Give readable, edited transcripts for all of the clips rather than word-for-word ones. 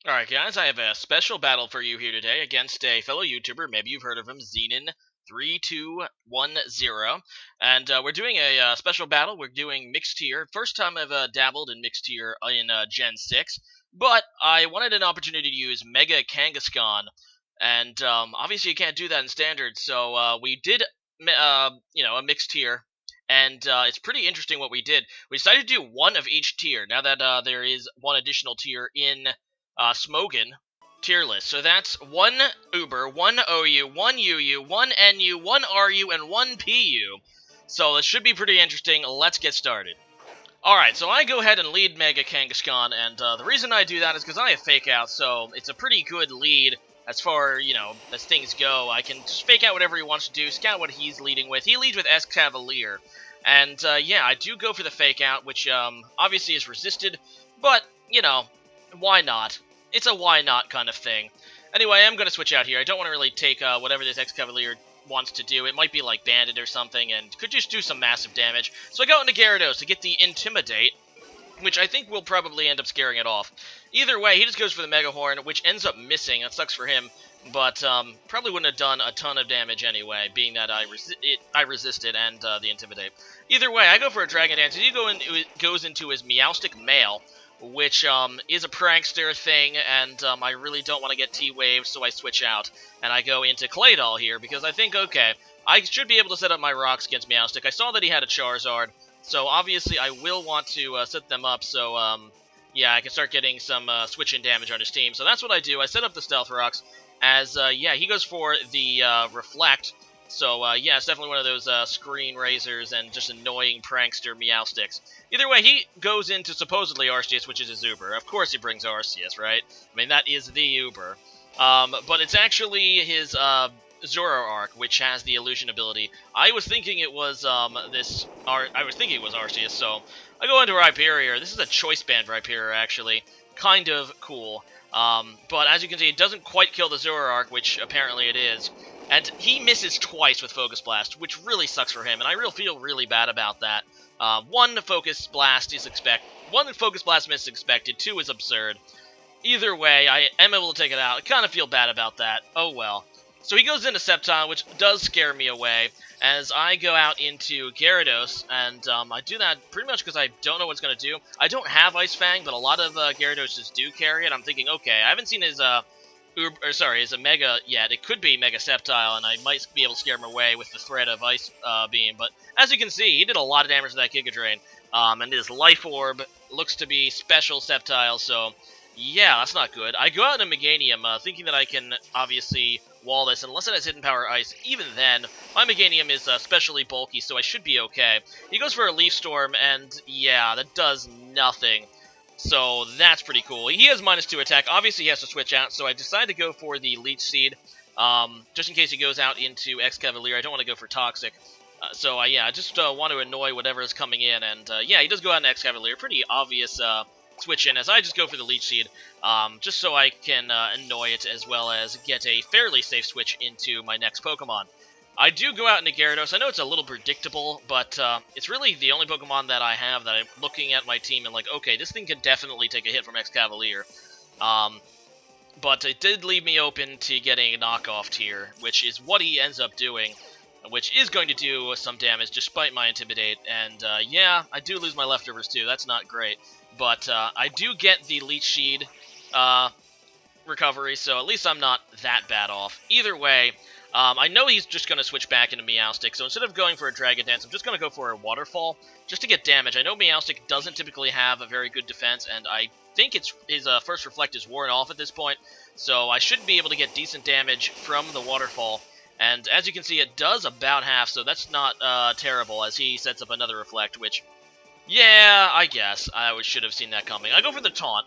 Alright guys, I have a special battle for you here today against a fellow YouTuber, maybe you've heard of him, Xenon3210, and we're doing a special battle. We're doing mixed tier. First time I've dabbled in mixed tier in Gen 6, but I wanted an opportunity to use Mega Kangaskhan, and obviously you can't do that in Standard, so we did, a mixed tier, and it's pretty interesting what we did. We decided to do one of each tier, now that there is one additional tier in Smogon tier list. So that's one Uber, one OU, one UU, one NU, one RU, and one PU. So this should be pretty interesting. Let's get started. Alright, so I go ahead and lead Mega Kangaskhan, and the reason I do that is because I have Fake Out, so it's a pretty good lead as far, as things go. I can just fake out whatever he wants to do, scout what he's leading with. He leads with S-Cavalier, and yeah, I do go for the Fake Out, which obviously is resisted, but, why not? It's a why not kind of thing. Anyway, I'm going to switch out here. I don't want to really take whatever this X-Cavalier wants to do. It might be like Bandit or something, and could just do some massive damage. So I go into Gyarados to get the Intimidate, which I think will probably end up scaring it off. Either way, he just goes for the Mega Horn, which ends up missing. That sucks for him, but probably wouldn't have done a ton of damage anyway, being that I resisted and the Intimidate. Either way, I go for a Dragon Dance. He goes into his Meowstic Male, which is a prankster thing, and I really don't want to get T-Wave, so I switch out. And I go into Claydol here, because I think, okay, I should be able to set up my rocks against Meowstic. I saw that he had a Charizard, so obviously I will want to set them up, so yeah, I can start getting some switch-in damage on his team. So that's what I do. I set up the Stealth Rocks, as, yeah, he goes for the Reflect. So, yeah, it's definitely one of those screen razors and just annoying prankster Meowstics. Either way, he goes into supposedly Arceus, which is his Uber. Of course he brings Arceus, right? I mean, that is the Uber. But it's actually his Zoroark, which has the illusion ability. I was thinking it was Arceus, so I go into Rhyperior. This is a Choice Band Rhyperior, actually. Kind of cool. But as you can see, it doesn't quite kill the Zoroark, which apparently it is. And he misses twice with Focus Blast, which really sucks for him, and I feel really bad about that. One Focus Blast miss is expected, two is absurd. Either way, I am able to take it out. I kind of feel bad about that. Oh well. So he goes into Sceptile, which does scare me away, as I go out into Gyarados, and I do that pretty much because I don't know what it's going to do. I don't have Ice Fang, but a lot of Gyaradoses do carry it. I'm thinking, okay, I haven't seen his is a Mega yet. It could be Mega Sceptile, and I might be able to scare him away with the threat of Ice Beam. But as you can see, he did a lot of damage to that Giga Drain. And his Life Orb looks to be Special Sceptile, so yeah, that's not good. I go out into Meganium, thinking that I can obviously wall this, unless it has Hidden Power Ice. Even then, my Meganium is especially bulky, so I should be okay. He goes for a Leaf Storm, and yeah, that does nothing. So that's pretty cool. He has -2 attack. Obviously, he has to switch out, so I decided to go for the Leech Seed, just in case he goes out into X-Cavalier. I don't want to go for Toxic. So, yeah, I just want to annoy whatever is coming in, and, yeah, he does go out into X-Cavalier. Pretty obvious switch in, as I just go for the Leech Seed, just so I can annoy it, as well as get a fairly safe switch into my next Pokemon. I do go out into Gyarados. I know it's a little predictable, but it's really the only Pokemon that I have that I'm looking at my team and like, okay, this thing can definitely take a hit from X-Cavalier. But it did leave me open to getting a knockoff tier, which is what he ends up doing, which is going to do some damage despite my Intimidate. And yeah, I do lose my leftovers too. That's not great. But I do get the Leech Seed recovery, so at least I'm not that bad off. Either way, I know he's just going to switch back into Meowstic, so instead of going for a Dragon Dance, I'm just going to go for a Waterfall, just to get damage. I know Meowstic doesn't typically have a very good defense, and I think his First Reflect is worn off at this point, so I should be able to get decent damage from the Waterfall. And as you can see, it does about half, so that's not terrible, as he sets up another Reflect, which, yeah, I guess I should have seen that coming. I go for the Taunt,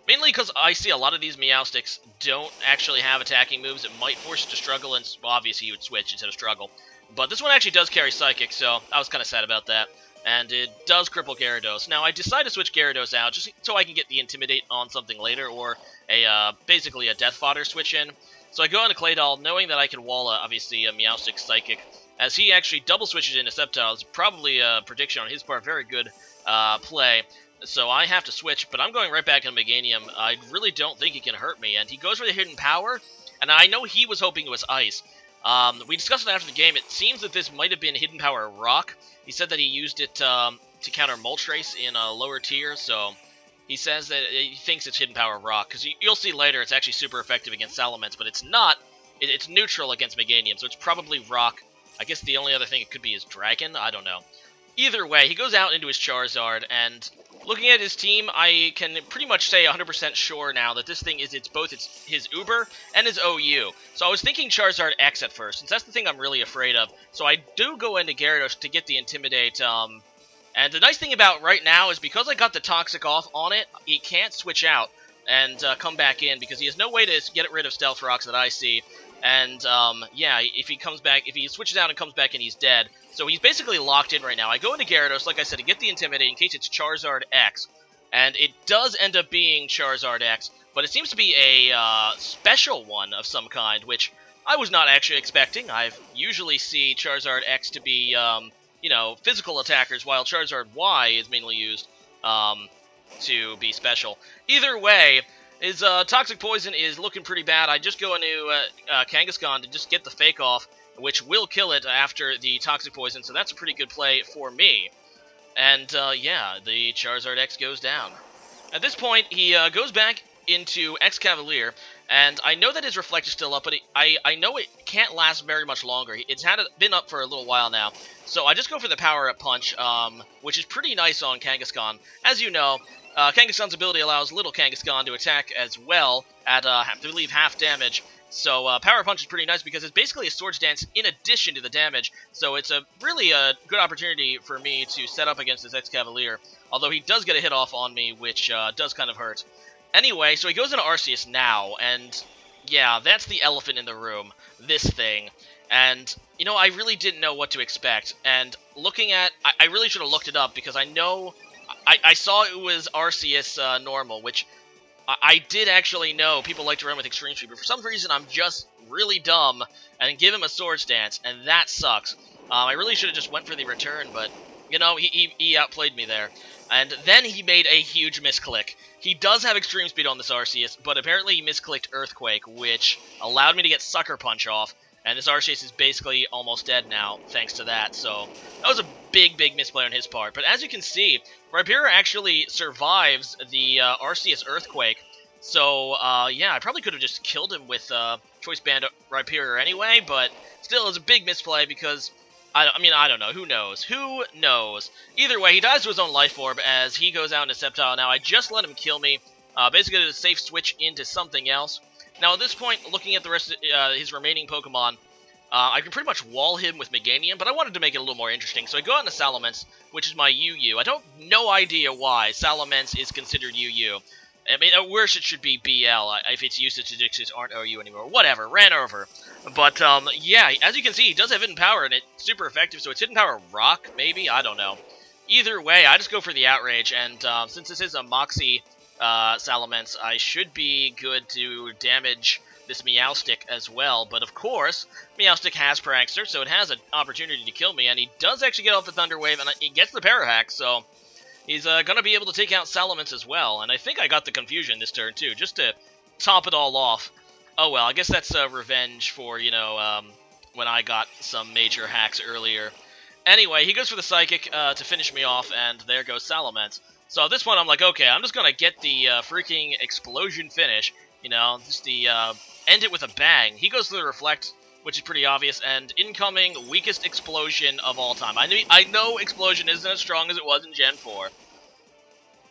mainly because I see a lot of these Meowstics don't actually have attacking moves. It might force it to struggle, and well, obviously you would switch instead of struggle. But this one actually does carry Psychic, so I was kind of sad about that. And it does cripple Gyarados. Now, I decided to switch Gyarados out just so I can get the Intimidate on something later, or basically a Death Fodder switch in. So I go into Claydol, knowing that I can wall, obviously, a Meowstic Psychic, as he actually double switches into Sceptile. It's probably a prediction on his part. Very good play. So I have to switch, but I'm going right back on Meganium. I really don't think he can hurt me, and he goes for the hidden power, and I know he was hoping it was ice. We discussed it after the game. It seems that this might have been hidden power rock. He said that he used it to counter Moltres in a lower tier, so he says that he thinks it's hidden power rock, because you'll see later it's actually super effective against Salamence, but it's not. It's neutral against Meganium, so it's probably rock. I guess the only other thing it could be is dragon. I don't know. Either way, he goes out into his Charizard, and looking at his team, I can pretty much say 100% sure now that this thing is both his Uber and his OU. So I was thinking Charizard X at first, since that's the thing I'm really afraid of. So I do go into Gyarados to get the Intimidate, and the nice thing about right now is because I got the Toxic off on it, he can't switch out and come back in, because he has no way to get rid of Stealth Rocks that I see. And, yeah, if he switches out and comes back in, he's dead. So he's basically locked in right now. I go into Gyarados, like I said, to get the Intimidate in case it's Charizard X. And it does end up being Charizard X, but it seems to be a special one of some kind, which I was not actually expecting. I usually see Charizard X to be, you know, physical attackers, while Charizard Y is mainly used to be special. Either way, his Toxic Poison is looking pretty bad. I just go into Kangaskhan to just get the Fake off, which will kill it after the Toxic Poison, so that's a pretty good play for me. And, yeah, the Charizard X goes down. At this point, he goes back into X-Cavalier, and I know that his Reflect is still up, but I know it can't last very much longer. It's been up for a little while now, so I just go for the Power-Up Punch, which is pretty nice on Kangaskhan. As you know, Kangaskhan's ability allows little Kangaskhan to attack as well at, I believe, half damage. So Power Punch is pretty nice because it's basically a Swords Dance in addition to the damage. So it's really a good opportunity for me to set up against this X-Cavalier. Although he does get a hit off on me, which does kind of hurt. Anyway, so he goes into Arceus now, and yeah, that's the elephant in the room, this thing. And, you know, I really didn't know what to expect. And looking at, I really should have looked it up because I know, I saw it was Arceus normal, which I did actually know people like to run with Extreme Speed, but for some reason I'm just really dumb and give him a Swords Dance, and that sucks. I really should have just went for the return, but, you know, he outplayed me there. And then he made a huge misclick. He does have Extreme Speed on this Arceus, but apparently he misclicked Earthquake, which allowed me to get Sucker Punch off, and this Arceus is basically almost dead now, thanks to that. So that was a big, big misplay on his part. But as you can see, Rhyperior actually survives the Arceus Earthquake. So, yeah, I probably could have just killed him with Choice Band Rhyperior anyway, but still, it's a big misplay because, I mean, I don't know. Who knows? Who knows? Either way, he dies to his own Life Orb as he goes out into Sceptile. Now, I just let him kill me. Basically, did a safe switch into something else. Now, at this point, looking at the rest of his remaining Pokemon, I can pretty much wall him with Meganium, but I wanted to make it a little more interesting, so I go out into Salamence, which is my UU. I don't no idea why Salamence is considered UU. I mean, at worst it should be BL, if its usage addictions aren't OU anymore. Whatever, ran over. But, yeah, as you can see, he does have Hidden Power, and it's super effective, so it's Hidden Power Rock, maybe? I don't know. Either way, I just go for the Outrage, and since this is a Moxie Salamence, I should be good to damage this Meowstic as well. But of course, Meowstic has Prankster, so it has an opportunity to kill me, and he does actually get off the Thunder Wave, and he gets the Parahack, so he's going to be able to take out Salamence as well. And I think I got the Confusion this turn too, just to top it all off. Oh well, I guess that's revenge for, you know, when I got some major hacks earlier. Anyway, he goes for the Psychic to finish me off, and there goes Salamence. So at this point, I'm like, okay, I'm just going to get the freaking Explosion finish. You know, just the end it with a bang. He goes for the Reflect, which is pretty obvious, and incoming weakest Explosion of all time. I know Explosion isn't as strong as it was in Gen 4,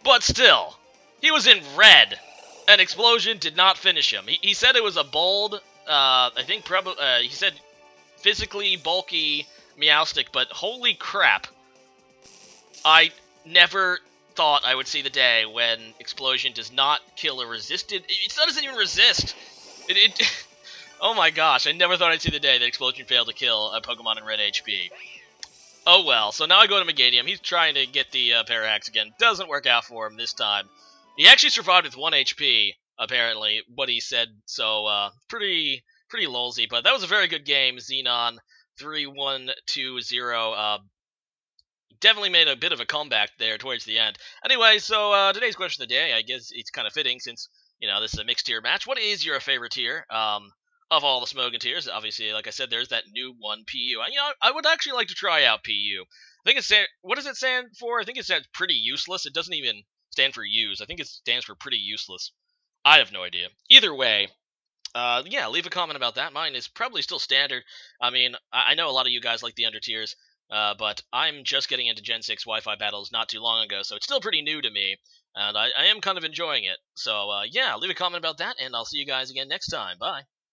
but still, he was in red, and Explosion did not finish him. He said it was a bold, I think probably, he said physically bulky Meowstic, but holy crap, I never thought I would see the day when Explosion does not kill a resisted. It doesn't even resist. Oh my gosh, I never thought I'd see the day that Explosion failed to kill a Pokemon in red HP. Oh well, so now I go to Meganium. He's trying to get the Parahacks again. Doesn't work out for him this time. He actually survived with 1 HP, apparently, what he said, so pretty lolsy. But that was a very good game, Xenon3120. definitely made a bit of a comeback there towards the end. Anyway, so today's question of the day, I guess it's kind of fitting since this is a mixed tier match. What is your favorite tier? Of all the Smogon tiers, obviously, like I said, there's that new one, PU. And, I would actually like to try out PU. I think what does it stand for? I think it stands pretty useless. It doesn't even stand for use. I think it stands for pretty useless. I have no idea. Either way, yeah, leave a comment about that. Mine is probably still standard. I mean, I know a lot of you guys like the under tiers, but I'm just getting into Gen 6 Wi-Fi battles not too long ago, so it's still pretty new to me, and I am kind of enjoying it. So, yeah, leave a comment about that, and I'll see you guys again next time. Bye.